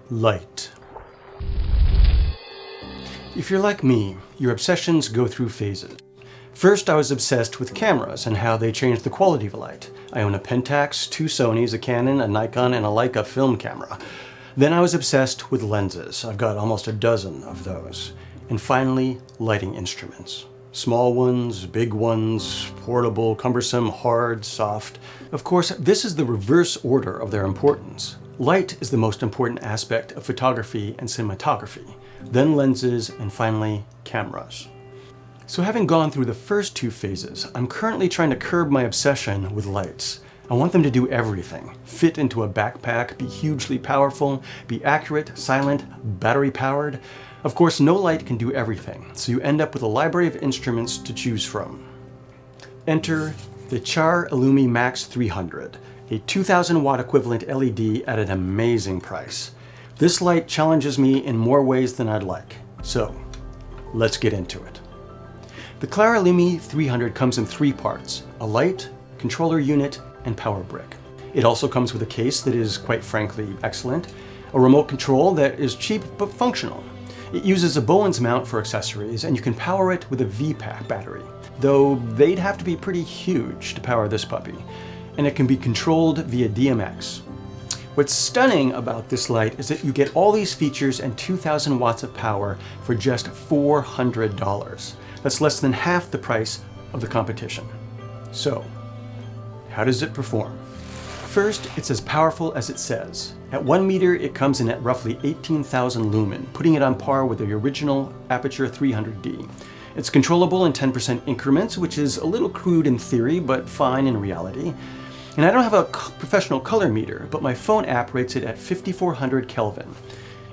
Light. If you're like me, your obsessions go through phases. First, I was obsessed with cameras and how they changed the quality of light. I own a Pentax, 2 Sonys, a Canon, a Nikon, and a Leica film camera. Then I was obsessed with lenses. I've got almost a dozen of those. And finally, lighting instruments. Small ones, big ones, portable, cumbersome, hard, soft. Of course, this is the reverse order of their importance. Light is the most important aspect of photography and cinematography, then lenses, and finally, cameras. So having gone through the first 2 phases, I'm currently trying to curb my obsession with lights. I want them to do everything. Fit into a backpack, be hugely powerful, be accurate, silent, battery powered. Of course, no light can do everything, so you end up with a library of instruments to choose from. Enter the CLAR Illumi Max 300, a 2000 watt equivalent LED at an amazing price. This light challenges me in more ways than I'd like, so let's get into it. The CLAR Illumi 300 comes in 3 parts: a light, controller unit, and power brick. It also comes with a case that is, quite frankly, excellent, a remote control that is cheap but functional. It uses a Bowens mount for accessories, and you can power it with a V-Pack battery, though they'd have to be pretty huge to power this puppy, and it can be controlled via DMX. What's stunning about this light is that you get all these features and 2000 watts of power for just $400. That's less than half the price of the competition. So, how does it perform? First, it's as powerful as it says. At 1 meter, it comes in at roughly 18,000 lumen, putting it on par with the original Aperture 300D. It's controllable in 10% increments, which is a little crude in theory, but fine in reality. And I don't have a professional color meter, but my phone app rates it at 5400 Kelvin.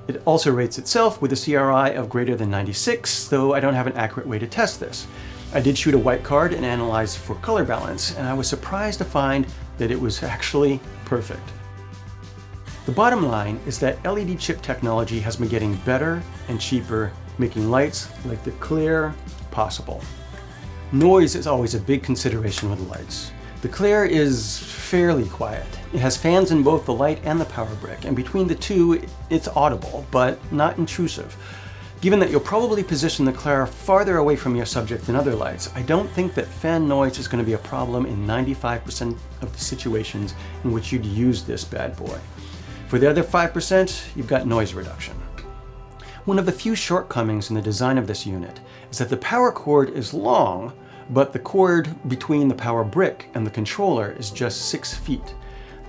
It also rates itself with a CRI of greater than 96, though I don't have an accurate way to test this. I did shoot a white card and analyze for color balance, and I was surprised to find that it was actually perfect. The bottom line is that LED chip technology has been getting better and cheaper, making lights like the CLAR possible. Noise is always a big consideration with lights. The CLAR is fairly quiet. It has fans in both the light and the power brick, and between the two, it's audible, but not intrusive. Given that you'll probably position the CLAR farther away from your subject than other lights, I don't think that fan noise is going to be a problem in 95% of the situations in which you'd use this bad boy. For the other 5%, you've got noise reduction. One of the few shortcomings in the design of this unit is that the power cord is long, but the cord between the power brick and the controller is just 6 feet.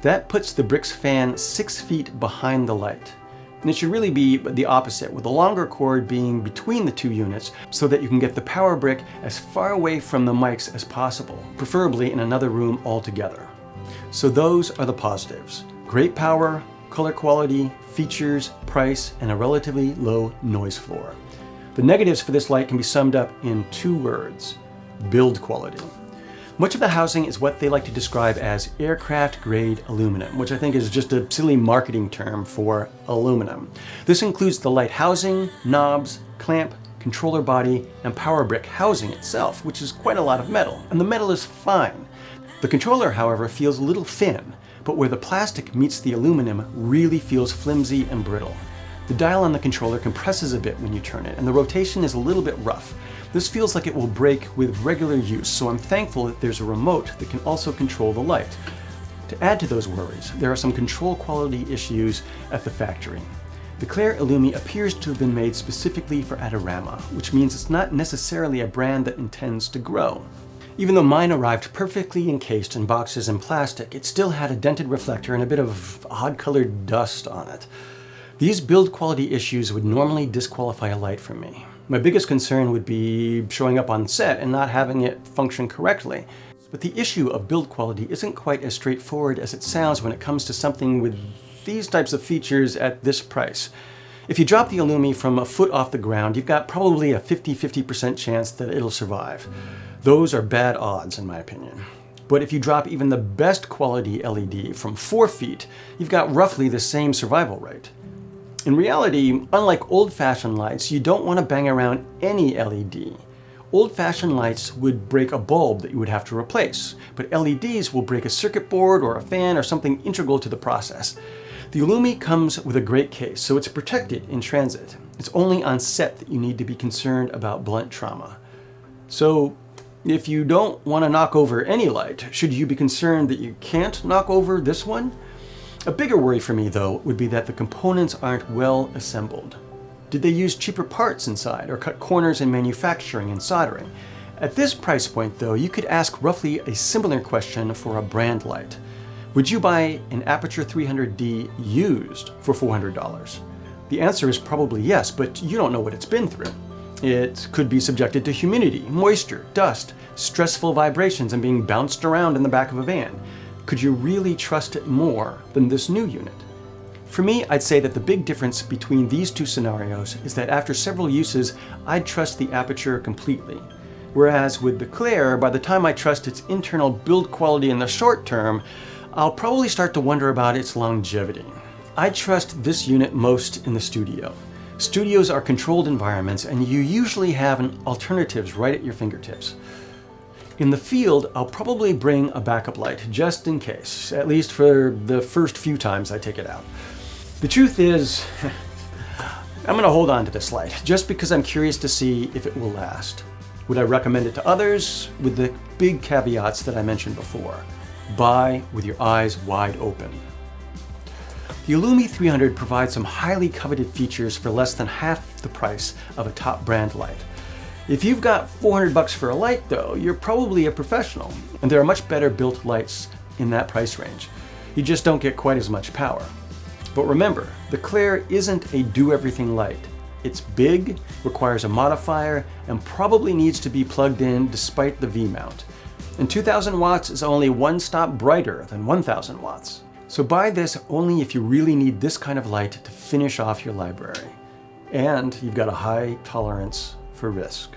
That puts the brick's fan 6 feet behind the light. And it should really be the opposite, with the longer cord being between the 2 units so that you can get the power brick as far away from the mics as possible, preferably in another room altogether. So those are the positives: great power, color quality, features, price, and a relatively low noise floor. The negatives for this light can be summed up in 2 words: build quality. Much of the housing is what they like to describe as aircraft-grade aluminum, which I think is just a silly marketing term for aluminum. This includes the light housing, knobs, clamp, controller body, and power brick housing itself, which is quite a lot of metal, and the metal is fine. The controller, however, feels a little thin, but where the plastic meets the aluminum really feels flimsy and brittle. The dial on the controller compresses a bit when you turn it, and the rotation is a little bit rough. This feels like it will break with regular use, so I'm thankful that there's a remote that can also control the light. To add to those worries, there are some control quality issues at the factory. The CLAR Illumi appears to have been made specifically for Adorama, which means it's not necessarily a brand that intends to grow. Even though mine arrived perfectly encased in boxes and plastic, it still had a dented reflector and a bit of odd-colored dust on it. These build quality issues would normally disqualify a light from me. My biggest concern would be showing up on set and not having it function correctly. But the issue of build quality isn't quite as straightforward as it sounds when it comes to something with these types of features at this price. If you drop the Illumi from a foot off the ground, you've got probably a 50% chance that it'll survive. Those are bad odds, in my opinion. But if you drop even the best quality LED from 4 feet, you've got roughly the same survival rate. In reality, unlike old-fashioned lights, you don't want to bang around any LED. Old-fashioned lights would break a bulb that you would have to replace, but LEDs will break a circuit board or a fan or something integral to the process. The Illumi comes with a great case, so it's protected in transit. It's only on set that you need to be concerned about blunt trauma. So if you don't want to knock over any light, should you be concerned that you can't knock over this one? A bigger worry for me, though, would be that the components aren't well assembled. Did they use cheaper parts inside or cut corners in manufacturing and soldering? At this price point, though, you could ask roughly a similar question for a brand light. Would you buy an Aperture 300D used for $400? The answer is probably yes, but you don't know what it's been through. It could be subjected to humidity, moisture, dust, stressful vibrations, and being bounced around in the back of a van. Could you really trust it more than this new unit? For me, I'd say that the big difference between these two scenarios is that after several uses, I'd trust the Aperture completely. Whereas with the CLAR, by the time I trust its internal build quality in the short term, I'll probably start to wonder about its longevity. I trust this unit most in the studio. Studios are controlled environments, and you usually have alternatives right at your fingertips. In the field, I'll probably bring a backup light just in case, at least for the first few times I take it out. The truth is, I'm gonna hold on to this light just because I'm curious to see if it will last. Would I recommend it to others? With the big caveats that I mentioned before. Buy with your eyes wide open. The Illumi 300 provides some highly coveted features for less than half the price of a top brand light. If you've got $400 for a light though, you're probably a professional, and there are much better built lights in that price range. You just don't get quite as much power. But remember, the CLAR isn't a do-everything light. It's big, requires a modifier, and probably needs to be plugged in despite the V-mount. And 2000 watts is only one stop brighter than 1000 watts. So buy this only if you really need this kind of light to finish off your library. And you've got a high tolerance for risk.